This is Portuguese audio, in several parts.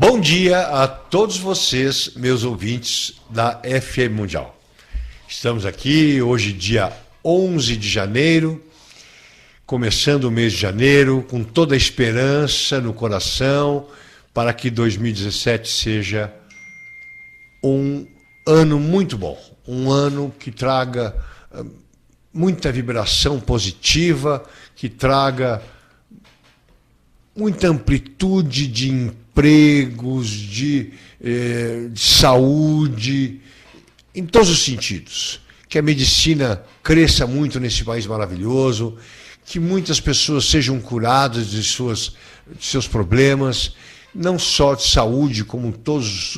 Bom dia a todos vocês, meus ouvintes da FM Mundial. Estamos aqui hoje, dia 11 de janeiro, começando o mês de janeiro, com toda a esperança no coração para que 2017 seja um ano muito bom, um ano que traga muita vibração positiva, que traga muita amplitude de empregos, de saúde, em todos os sentidos. Que a medicina cresça muito nesse país maravilhoso, que muitas pessoas sejam curadas de seus problemas, não só de saúde, como todos,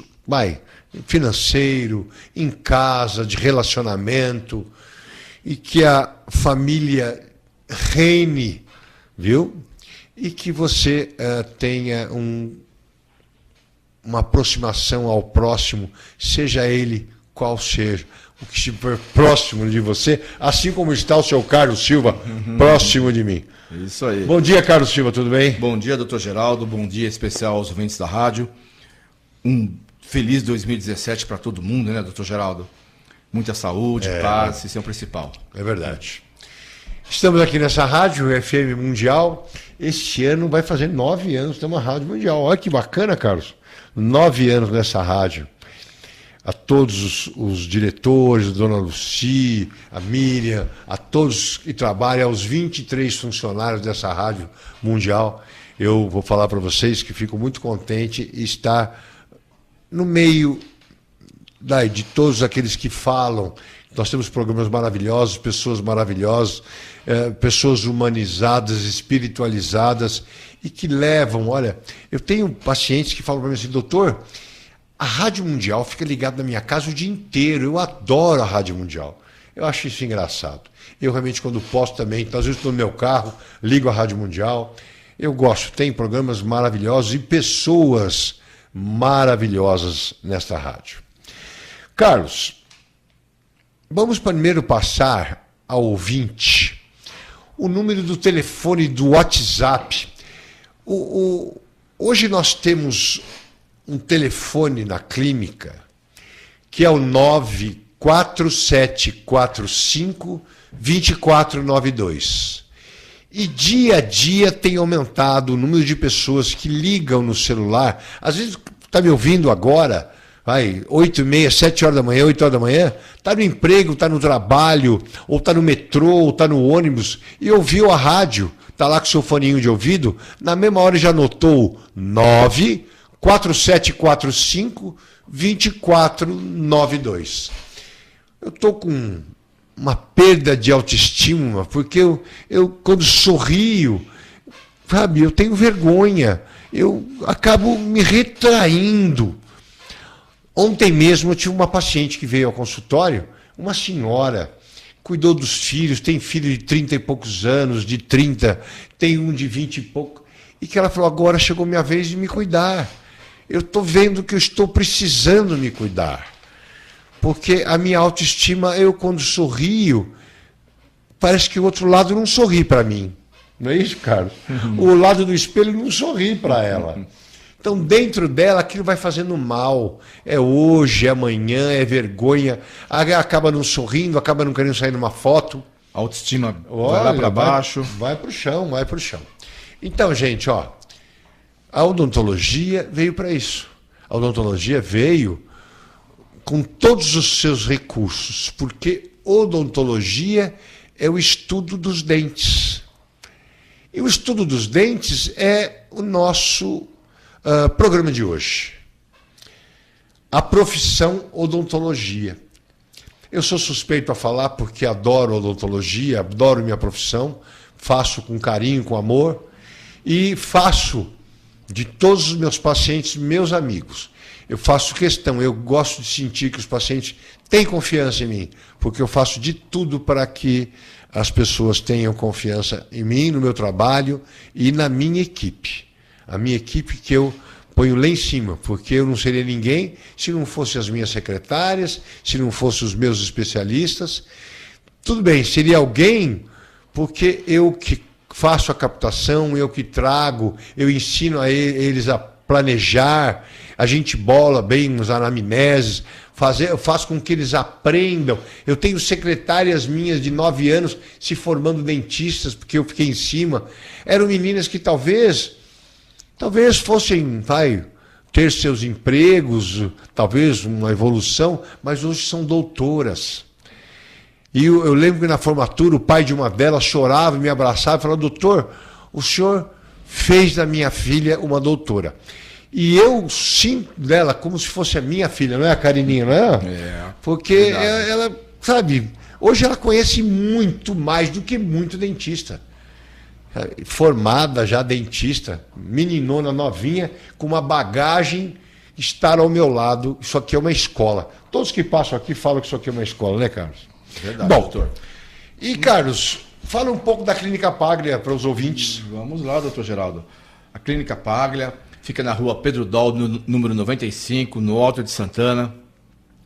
financeiro, em casa, de relacionamento, e que a família reine, viu? E que você tenha uma aproximação ao próximo, seja ele qual seja, o que estiver próximo de você, assim como está o seu Carlos Silva, próximo de mim. Isso aí. Bom dia, Carlos Silva, tudo bem? Bom dia, doutor Geraldo, bom dia especial aos ouvintes da rádio. Um feliz 2017 para todo mundo, né, doutor Geraldo? Muita saúde, paz, isso é o principal. É verdade. Estamos aqui nessa rádio, FM Mundial. Este ano vai fazer 9 anos, temos uma rádio mundial. Olha que bacana, Carlos. 9 anos nessa rádio. A todos os diretores, a dona Luci, a Miriam, a todos que trabalham, aos 23 funcionários dessa rádio mundial. Eu vou falar para vocês que fico muito contente em estar no meio de todos aqueles que falam. Nós temos programas maravilhosos, pessoas maravilhosas, pessoas humanizadas, espiritualizadas e que levam, olha, eu tenho pacientes que falam para mim assim, doutor, a Rádio Mundial fica ligada na minha casa o dia inteiro, eu adoro a Rádio Mundial. Eu acho isso engraçado. Eu realmente, quando posso também, às vezes estou no meu carro, ligo a Rádio Mundial, eu gosto, tem programas maravilhosos e pessoas maravilhosas nesta rádio. Carlos, vamos primeiro passar ao ouvinte o número do telefone do WhatsApp. Hoje nós temos um telefone na clínica que é o 94745-2492. E dia a dia tem aumentado o número de pessoas que ligam no celular. Às vezes está me ouvindo agora, 8h30, 7 horas da manhã, 8 horas da manhã, está no emprego, está no trabalho, ou está no metrô, ou está no ônibus, e ouviu a rádio, está lá com seu foninho de ouvido, na mesma hora já anotou 94745-2492. Eu estou com uma perda de autoestima, porque eu quando sorrio, eu tenho vergonha, eu acabo me retraindo. Ontem mesmo eu tive uma paciente que veio ao consultório, uma senhora, cuidou dos filhos, tem filho de 30 e poucos anos, de 30, tem um de 20 e pouco, e que ela falou, agora chegou minha vez de me cuidar. Eu estou vendo que eu estou precisando me cuidar. Porque a minha autoestima, eu quando sorrio, parece que o outro lado não sorri para mim. Não é isso, Carlos? O lado do espelho não sorri para ela. Então, dentro dela, aquilo vai fazendo mal. É hoje, é amanhã, é vergonha. Acaba não sorrindo, acaba não querendo sair numa foto. A autoestima vai lá para baixo. Vai para o chão, vai para o chão. Então, gente, a odontologia veio para isso. A odontologia veio com todos os seus recursos, porque odontologia é o estudo dos dentes. E o estudo dos dentes é o nosso programa de hoje. A profissão odontologia. Eu sou suspeito a falar porque adoro odontologia, adoro minha profissão, faço com carinho, com amor, e faço de todos os meus pacientes, meus amigos. Eu faço questão, eu gosto de sentir que os pacientes têm confiança em mim, porque eu faço de tudo para que as pessoas tenham confiança em mim, no meu trabalho e na minha equipe. A minha equipe que eu ponho lá em cima, porque eu não seria ninguém se não fossem as minhas secretárias, se não fossem os meus especialistas. Tudo bem, seria alguém porque eu que faço a captação, eu que trago, eu ensino a eles a planejar, a gente bola bem os anamneses, faz com que eles aprendam. Eu tenho secretárias minhas de 9 anos se formando dentistas, porque eu fiquei em cima. Eram meninas que talvez fossem, ter seus empregos, talvez uma evolução, mas hoje são doutoras. E eu lembro que na formatura o pai de uma delas chorava e me abraçava e falava: doutor, o senhor fez da minha filha uma doutora. E eu sinto dela como se fosse a minha filha, não é, a Carininha, não é? É. Porque ela, sabe, hoje ela conhece muito mais do que muito dentista. Formada já dentista, meninona novinha, com uma bagagem, estar ao meu lado. Isso aqui é uma escola. Todos que passam aqui falam que isso aqui é uma escola, né, Carlos? Verdade, bom, doutor. E, Carlos, fala um pouco da Clínica Paglia para os ouvintes. Vamos lá, doutor Geraldo. A Clínica Paglia fica na rua Pedro Doll, número 95, no Alto de Santana.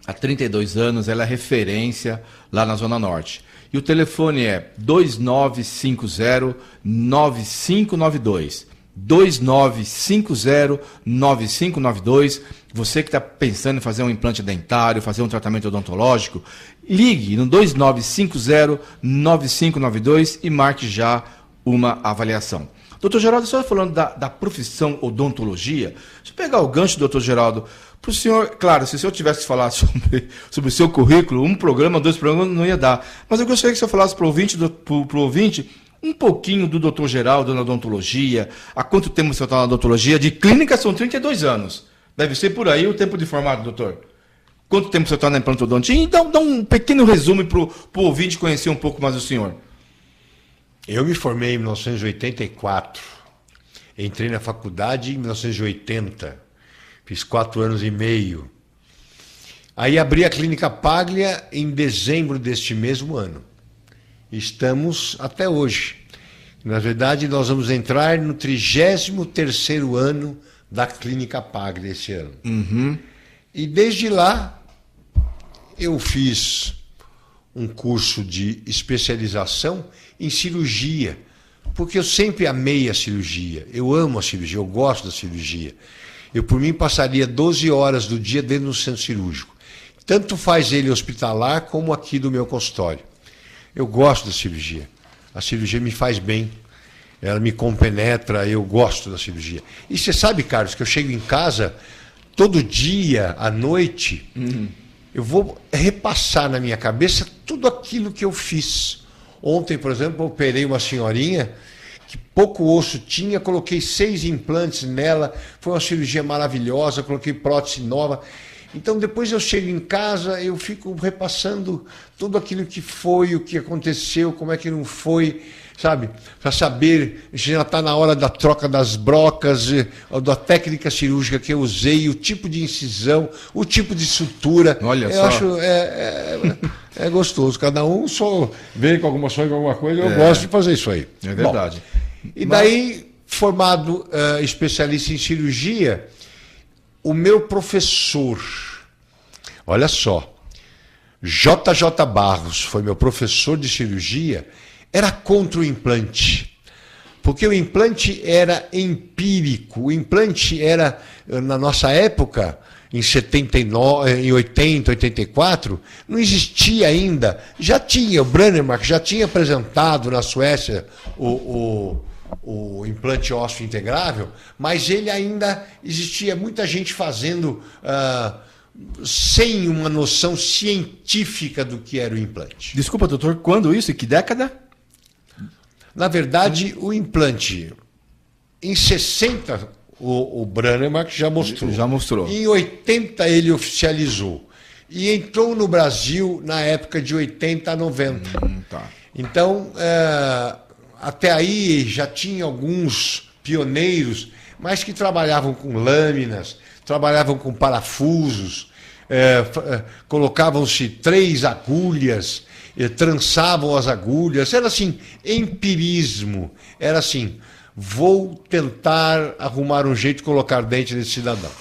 Há 32 anos, ela é referência lá na Zona Norte. E o telefone é 2950-9592. 2950-9592. Você que está pensando em fazer um implante dentário, fazer um tratamento odontológico, ligue no 2950-9592 e marque já uma avaliação. Doutor Geraldo, só falando da profissão odontologia, deixa eu pegar o gancho, doutor Geraldo, para o senhor, claro, se o senhor tivesse que falar sobre o seu currículo, um programa, 2 programas, não ia dar. Mas eu gostaria que o senhor falasse para o ouvinte um pouquinho do doutor Geraldo na odontologia, há quanto tempo você está na odontologia? De clínica são 32 anos. Deve ser por aí o tempo de formado, doutor. Quanto tempo você está na implantodontia? E dá um pequeno resumo para o ouvinte conhecer um pouco mais o senhor. Eu me formei em 1984. Entrei na faculdade em 1980. Fiz 4 anos e meio. Aí abri a Clínica Paglia em dezembro deste mesmo ano. Estamos até hoje. Na verdade, nós vamos entrar no 33º ano da Clínica Paglia esse ano. Uhum. E desde lá, eu fiz um curso de especialização em cirurgia, porque eu sempre amei a cirurgia. Eu amo a cirurgia, eu gosto da cirurgia. Eu, por mim, passaria 12 horas do dia dentro do centro cirúrgico. Tanto faz ele hospitalar como aqui do meu consultório. Eu gosto da cirurgia. A cirurgia me faz bem. Ela me compenetra, eu gosto da cirurgia. E você sabe, Carlos, que eu chego em casa todo dia, à noite, eu vou repassar na minha cabeça tudo aquilo que eu fiz. Ontem, por exemplo, eu operei uma senhorinha que pouco osso tinha, coloquei 6 implantes nela, foi uma cirurgia maravilhosa, coloquei prótese nova. Então, depois eu chego em casa, eu fico repassando tudo aquilo que foi, o que aconteceu, como é que não foi, sabe? Para saber se já está na hora da troca das brocas, da técnica cirúrgica que eu usei, o tipo de incisão, o tipo de sutura. Olha eu só. acho é gostoso. Cada um só vem com alguma sonho, com alguma coisa. Eu gosto de fazer isso aí. É verdade. Bom, e daí, formado especialista em cirurgia, o meu professor, olha só, JJ Barros, foi meu professor de cirurgia, era contra o implante. Porque o implante era empírico. O implante era, na nossa época, em 79, em 80, 84, não existia ainda. Já tinha, o Brånemark já tinha apresentado na Suécia o implante ósseo integrável, mas ele ainda existia muita gente fazendo sem uma noção científica do que era o implante. Desculpa, doutor, quando isso? Que década? Na verdade, o implante, em 60, o Brånemark já mostrou. Já mostrou. Em 80, ele oficializou. E entrou no Brasil na época de 80 a 90. Tá. Então, até aí já tinha alguns pioneiros, mas que trabalhavam com lâminas, trabalhavam com parafusos, colocavam-se 3 agulhas, trançavam as agulhas, era assim, empirismo, era assim, vou tentar arrumar um jeito de colocar dente nesse cidadão.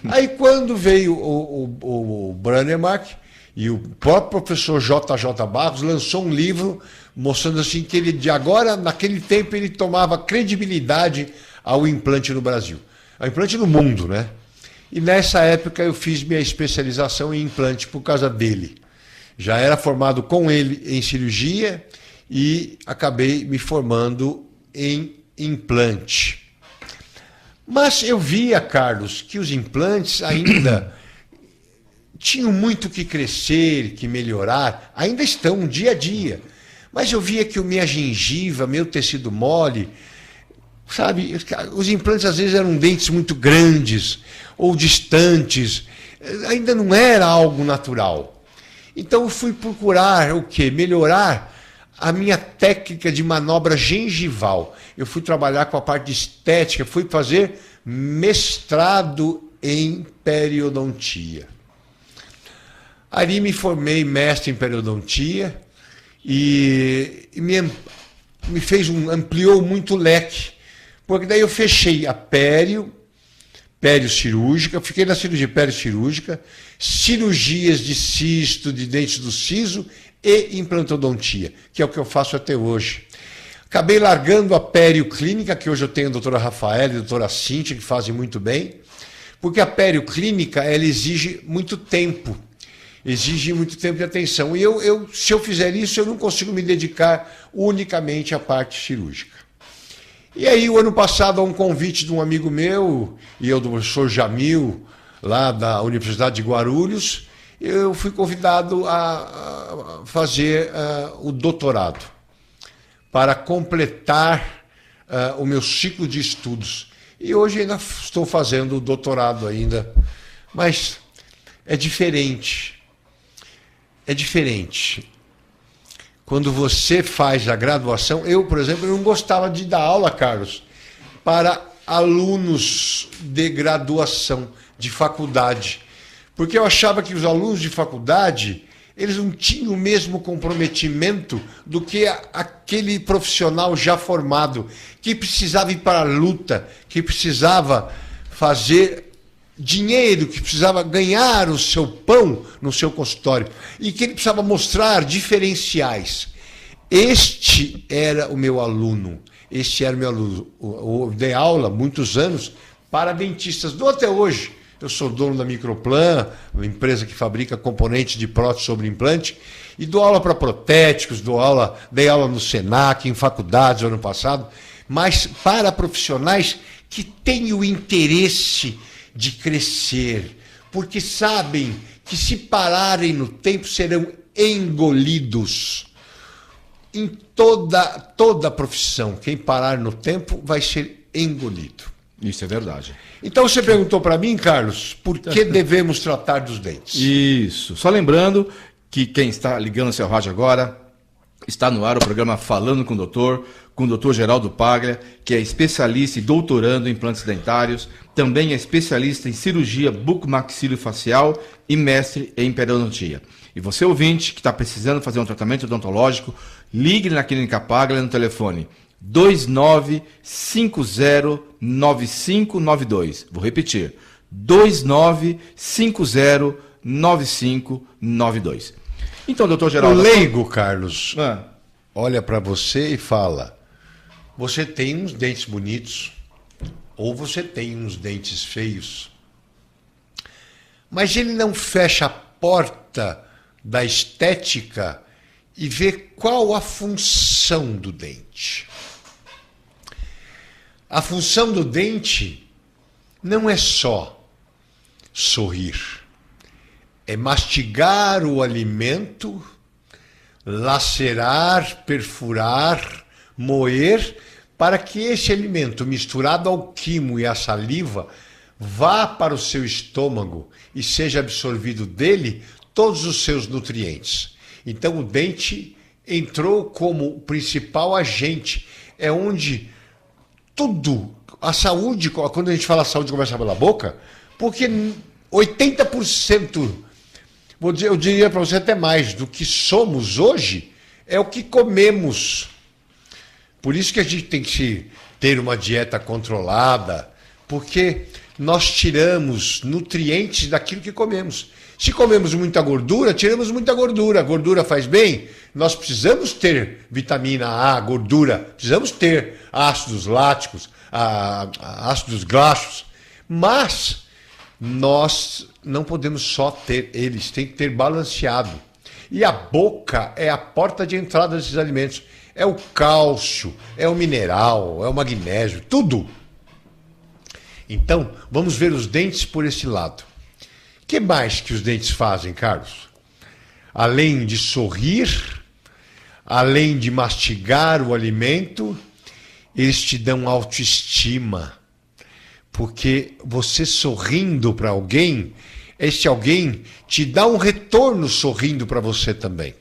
Aí quando veio o Brånemark, e o próprio professor JJ Barros lançou um livro mostrando assim que ele, de agora, naquele tempo, ele tomava credibilidade ao implante no Brasil. implante no mundo, né? E nessa época eu fiz minha especialização em implante por causa dele. Já era formado com ele em cirurgia e acabei me formando em implante. Mas eu via, Carlos, que os implantes ainda tinham muito que crescer, que melhorar, ainda estão dia a dia. Mas eu via que minha gengiva, meu tecido mole, sabe, os implantes às vezes eram dentes muito grandes ou distantes, ainda não era algo natural. Então eu fui procurar o quê? Melhorar a minha técnica de manobra gengival. Eu fui trabalhar com a parte de estética, fui fazer mestrado em periodontia. Ali me formei mestre em periodontia e me fez ampliou muito o leque, porque daí eu fechei a pério cirúrgica, fiquei na cirurgia pério-cirúrgica, cirurgias de cisto, de dentes do siso e implantodontia, que é o que eu faço até hoje. Acabei largando a pério-clínica, que hoje eu tenho a doutora Rafaela e a doutora Cíntia, que fazem muito bem, porque a pério-clínica ela exige muito tempo de atenção. E se eu fizer isso, eu não consigo me dedicar unicamente à parte cirúrgica. E aí, o ano passado, a um convite de um amigo meu, e eu do professor Jamil, lá da Universidade de Guarulhos, eu fui convidado a fazer o doutorado, para completar o meu ciclo de estudos. E hoje ainda estou fazendo o doutorado ainda, mas é diferente. É diferente. Quando você faz a graduação, eu, por exemplo, não gostava de dar aula, Carlos, para alunos de graduação, de faculdade. Porque eu achava que os alunos de faculdade, eles não tinham o mesmo comprometimento do que aquele profissional já formado, que precisava ir para a luta, que precisava fazer dinheiro, que precisava ganhar o seu pão no seu consultório e que ele precisava mostrar diferenciais. Este era o meu aluno. Eu dei aula muitos anos para dentistas, dou até hoje. Eu sou dono da Microplan, uma empresa que fabrica componentes de prótese sobre implante, e dou aula para protéticos, dei aula no Senac, em faculdades no ano passado, mas para profissionais que têm o interesse de crescer, porque sabem que se pararem no tempo serão engolidos. Em toda profissão, quem parar no tempo vai ser engolido. Isso é verdade. Então você perguntou para mim, Carlos, por que devemos tratar dos dentes? Isso. Só lembrando que quem está ligando seu rádio agora, está no ar o programa Falando com o Dr. Geraldo Paglia, que é especialista e doutorando em implantes dentários, também é especialista em cirurgia bucomaxilofacial e mestre em periodontia. E você, ouvinte, que está precisando fazer um tratamento odontológico, ligue na Clínica Paglia no telefone 29509592. Vou repetir, 29509592. Então, doutor Geraldo... O leigo, Carlos, olha para você e fala, você tem uns dentes bonitos ou você tem uns dentes feios. Mas ele não fecha a porta da estética e vê qual a função do dente. A função do dente não é só sorrir, é mastigar o alimento, lacerar, perfurar, moer, para que esse alimento misturado ao quimo e à saliva vá para o seu estômago e seja absorvido dele todos os seus nutrientes. Então o dente entrou como principal agente, é onde tudo, a saúde, quando a gente fala saúde começa pela boca, porque 80%, eu diria para você até mais, do que somos hoje é o que comemos. Por isso que a gente tem que ter uma dieta controlada, porque nós tiramos nutrientes daquilo que comemos. Se comemos muita gordura, tiramos muita gordura. A gordura faz bem? Nós precisamos ter vitamina A, gordura, precisamos ter ácidos láticos, ácidos graxos. Mas nós não podemos só ter eles, tem que ter balanceado. E a boca é a porta de entrada desses alimentos. É o cálcio, é o mineral, é o magnésio, tudo. Então, vamos ver os dentes por esse lado. O que mais que os dentes fazem, Carlos? Além de sorrir, além de mastigar o alimento, eles te dão autoestima. Porque você sorrindo para alguém, este alguém te dá um retorno sorrindo para você também.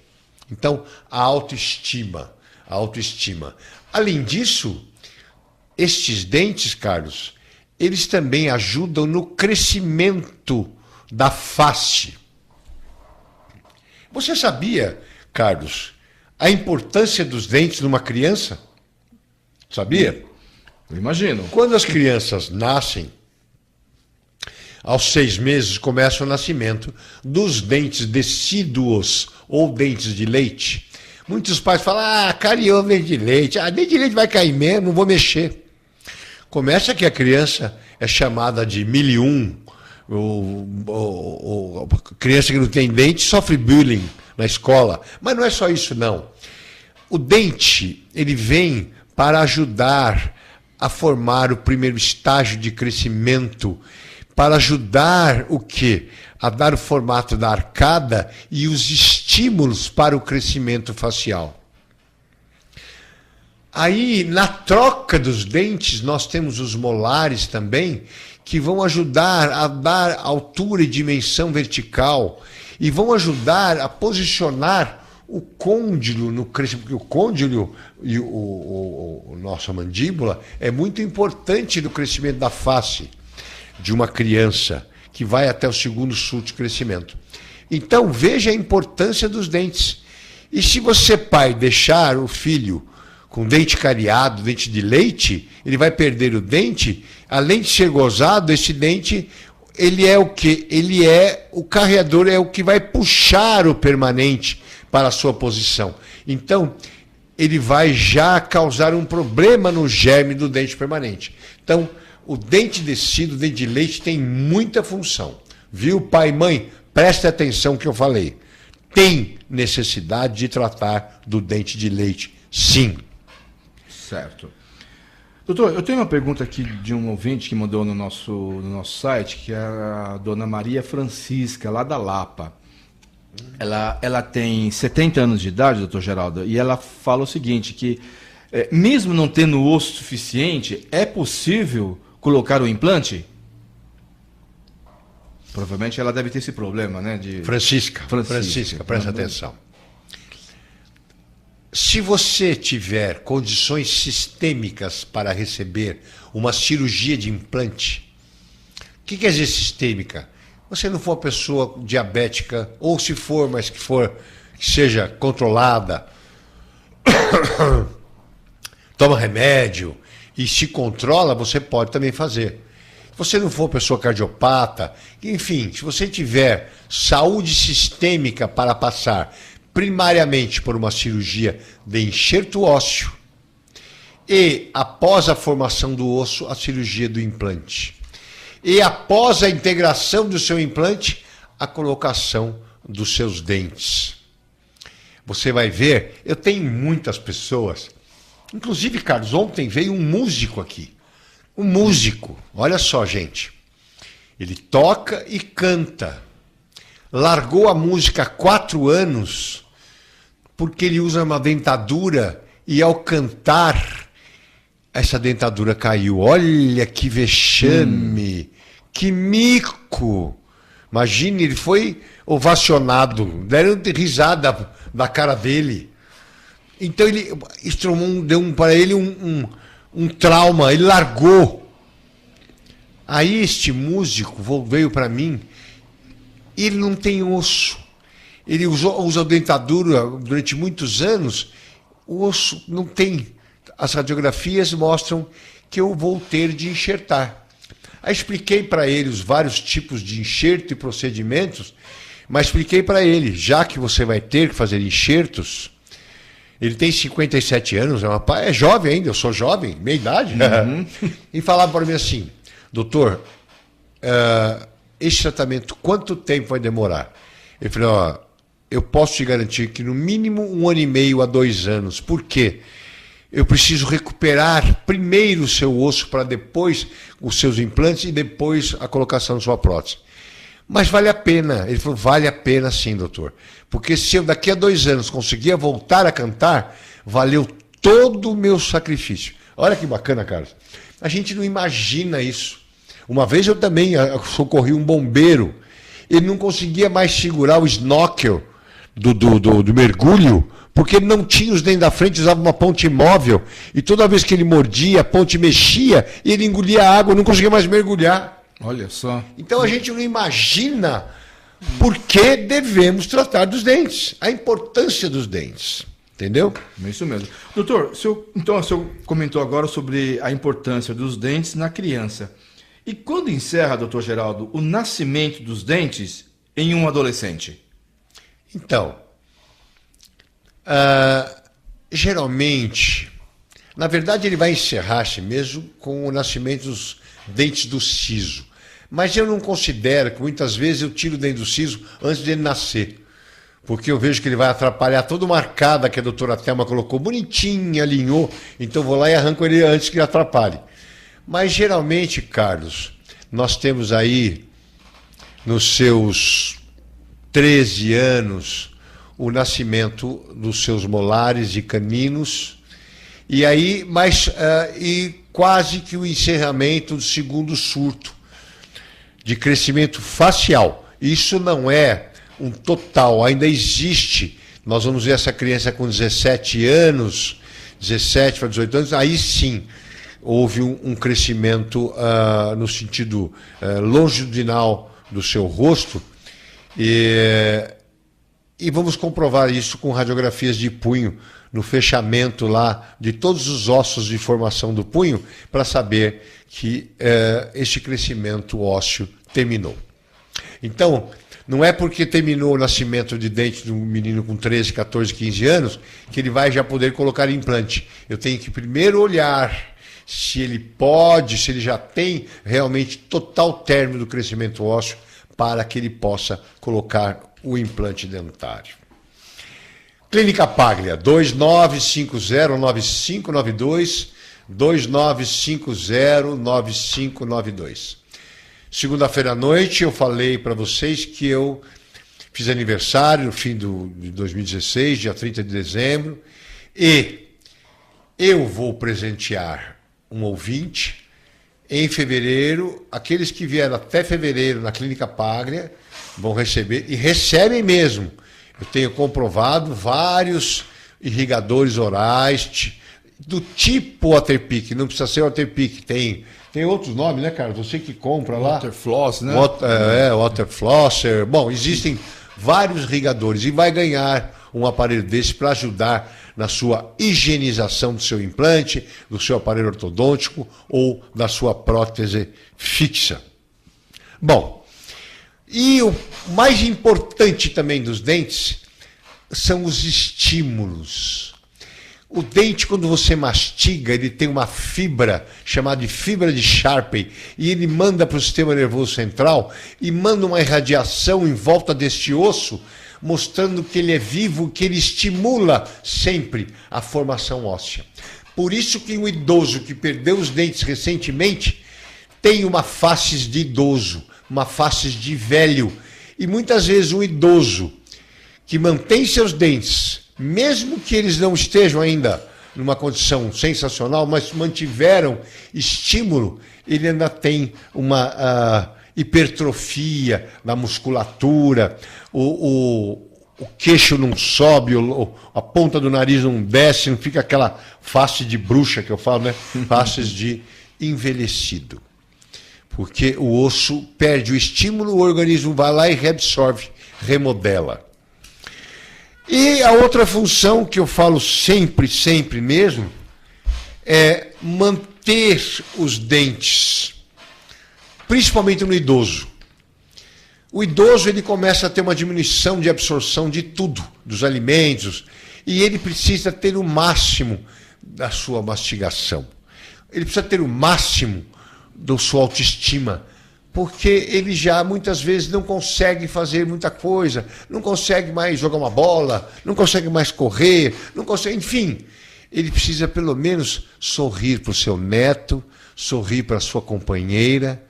Então, a autoestima, a autoestima. Além disso, estes dentes, Carlos, eles também ajudam no crescimento da face. Você sabia, Carlos, a importância dos dentes numa criança? Sabia? Eu imagino. Quando as crianças nascem, aos 6 meses começa o nascimento dos dentes decíduos ou dentes de leite. Muitos pais falam, cariou dente de leite. Dente de leite vai cair mesmo, não vou mexer. Começa que a criança é chamada de 1001, ou criança que não tem dente sofre bullying na escola. Mas não é só isso, não. O dente, ele vem para ajudar a formar o primeiro estágio de crescimento, para ajudar o quê? A dar o formato da arcada e os estímulos para o crescimento facial. Aí, na troca dos dentes, nós temos os molares também, que vão ajudar a dar altura e dimensão vertical e vão ajudar a posicionar o côndilo no crescimento, porque o côndilo e nossa mandíbula é muito importante no crescimento da face de uma criança, que vai até o segundo surto de crescimento. Então, veja a importância dos dentes. E se você, pai, deixar o filho com dente cariado, dente de leite, ele vai perder o dente. Além de ser gozado, esse dente, ele é o quê? Ele é o carreador, é o que vai puxar o permanente para a sua posição. Então, ele vai já causar um problema no germe do dente permanente. Então, o dente decíduo, o dente de leite, tem muita função. Viu, pai e mãe? Preste atenção no que eu falei. Tem necessidade de tratar do dente de leite, sim. Certo. Doutor, eu tenho uma pergunta aqui de um ouvinte que mandou no nosso site, que é a dona Maria Francisca, lá da Lapa. Ela tem 70 anos de idade, doutor Geraldo, e ela fala o seguinte, que mesmo não tendo osso suficiente, é possível colocar o implante? Provavelmente ela deve ter esse problema, né? Francisca, presta atenção. Se você tiver condições sistêmicas para receber uma cirurgia de implante, o que quer dizer sistêmica? Você não for uma pessoa diabética, ou se for, mas que seja controlada, toma remédio e se controla, você pode também fazer. Se você não for pessoa cardiopata, enfim, se você tiver saúde sistêmica para passar primariamente por uma cirurgia de enxerto ósseo e, após a formação do osso, a cirurgia do implante. E após a integração do seu implante, a colocação dos seus dentes. Você vai ver, eu tenho muitas pessoas, inclusive, Carlos, ontem veio um músico aqui. Um músico, olha só, gente. Ele toca e canta. Largou a música há 4 anos porque ele usa uma dentadura e ao cantar, essa dentadura caiu. Olha que vexame, que mico. Imagine, ele foi ovacionado, deram risada da cara dele. Então ele deu para ele um trauma, ele largou. Aí este músico veio para mim, ele não tem osso. Ele usa dentadura durante muitos anos, o osso não tem. As radiografias mostram que eu vou ter de enxertar. Aí expliquei para ele os vários tipos de enxerto e procedimentos, mas expliquei para ele, já que você vai ter que fazer enxertos, ele tem 57 anos, é jovem ainda, eu sou jovem, meia idade, e falava para mim assim, doutor, esse tratamento, quanto tempo vai demorar? Ele falou, ó, eu posso te garantir que no mínimo 1 ano e meio a 2 anos. Por quê? Eu preciso recuperar primeiro o seu osso para depois os seus implantes e depois a colocação da sua prótese. Mas vale a pena. Ele falou, vale a pena sim, doutor. Porque se eu daqui a 2 anos conseguir voltar a cantar, valeu todo o meu sacrifício. Olha que bacana, Carlos. A gente não imagina isso. Uma vez eu também socorri um bombeiro. Ele não conseguia mais segurar o snorkel do mergulho, porque ele não tinha os dentes da frente, usava uma ponte imóvel, e toda vez que ele mordia, a ponte mexia, e ele engolia a água, não conseguia mais mergulhar. Olha só. Então a gente não imagina por que devemos tratar dos dentes, a importância dos dentes. Entendeu? É isso mesmo. Doutor, o senhor comentou agora sobre a importância dos dentes na criança. E quando encerra, doutor Geraldo, o nascimento dos dentes em um adolescente? Então, geralmente, na verdade ele vai encerrar-se mesmo com o nascimento dos dentes do siso. Mas eu não considero que muitas vezes eu tiro o dente do siso antes dele nascer. Porque eu vejo que ele vai atrapalhar toda uma arcada que a doutora Thelma colocou bonitinha, alinhou. Então eu vou lá e arranco ele antes que ele atrapalhe. Mas geralmente, Carlos, nós temos aí, nos seus 13 anos, o nascimento dos seus molares e caninos, e aí, e quase que o encerramento do segundo surto de crescimento facial. Isso não é um total, ainda existe. Nós vamos ver essa criança com 17 anos, 17 para 18 anos, aí sim houve um crescimento no sentido longitudinal do seu rosto, e vamos comprovar isso com radiografias de punho, no fechamento lá de todos os ossos de formação do punho, para saber que este crescimento ósseo terminou. Então, não é porque terminou o nascimento de dente de um menino com 13, 14, 15 anos que ele vai já poder colocar implante. Eu tenho que primeiro olhar se ele pode, se ele já tem realmente total término do crescimento ósseo para que ele possa colocar o implante dentário. Clínica Paglia, 2950-9592, 2950-9592. Segunda-feira à noite eu falei para vocês que eu fiz aniversário no fim de 2016, dia 30 de dezembro, e eu vou presentear um ouvinte em fevereiro. Aqueles que vieram até fevereiro na Clínica Paglia vão receber, e recebem mesmo. Eu tenho comprovado vários irrigadores orais do tipo Waterpik, não precisa ser Waterpik, tem outros nomes, né, cara? Você que compra lá. Waterfloss, né? Waterflosser. Bom, existem vários irrigadores e vai ganhar um aparelho desse para ajudar na sua higienização do seu implante, do seu aparelho ortodôntico ou da sua prótese fixa. Bom, e o mais importante também dos dentes são os estímulos. O dente, quando você mastiga, ele tem uma fibra chamada de fibra de Sharpey, e ele manda para o sistema nervoso central e manda uma irradiação em volta deste osso, mostrando que ele é vivo, que ele estimula sempre a formação óssea. Por isso que um idoso que perdeu os dentes recentemente tem uma face de idoso, uma face de velho. E muitas vezes um idoso que mantém seus dentes, mesmo que eles não estejam ainda numa condição sensacional, mas mantiveram estímulo, ele ainda tem uma hipertrofia da musculatura, o queixo não sobe, a ponta do nariz não desce, não fica aquela face de bruxa que eu falo, né? Faces de envelhecido. Porque o osso perde o estímulo, o organismo vai lá e reabsorve, remodela. E a outra função que eu falo sempre, sempre mesmo, é manter os dentes, principalmente no idoso. O idoso ele começa a ter uma diminuição de absorção de tudo, dos alimentos, e ele precisa ter o máximo da sua mastigação. Ele precisa ter o máximo da sua autoestima, porque ele já muitas vezes não consegue fazer muita coisa, não consegue mais jogar uma bola, não consegue mais correr, não consegue, enfim. Ele precisa pelo menos sorrir para o seu neto, sorrir para a sua companheira,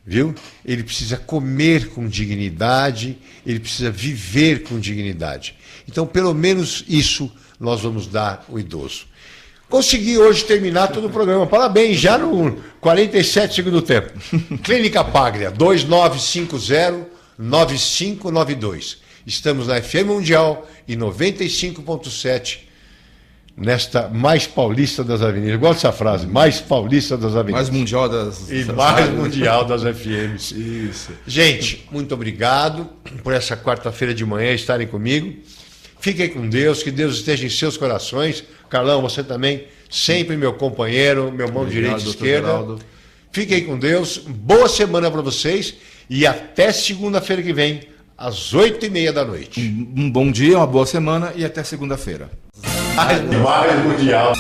viu? Ele precisa comer com dignidade, ele precisa viver com dignidade. Então, pelo menos isso nós vamos dar ao idoso. Consegui hoje terminar todo o programa. Parabéns, já no 47 segundo tempo. Clínica Paglia, 2950-9592. Estamos na FM Mundial e 95.7, nesta mais paulista das avenidas. Eu gosto dessa frase, mais paulista das avenidas. Mais mundial das... E mais mundial das FMs. Isso. Gente, muito obrigado por essa quarta-feira de manhã estarem comigo. Fiquem com Deus, que Deus esteja em seus corações. Carlão, você também, sempre meu companheiro, meu mão direita e esquerda. Geraldo. Fiquem com Deus, boa semana para vocês e até segunda-feira que vem, às 8h30 da noite. Um bom dia, uma boa semana e até segunda-feira. Mais mundial.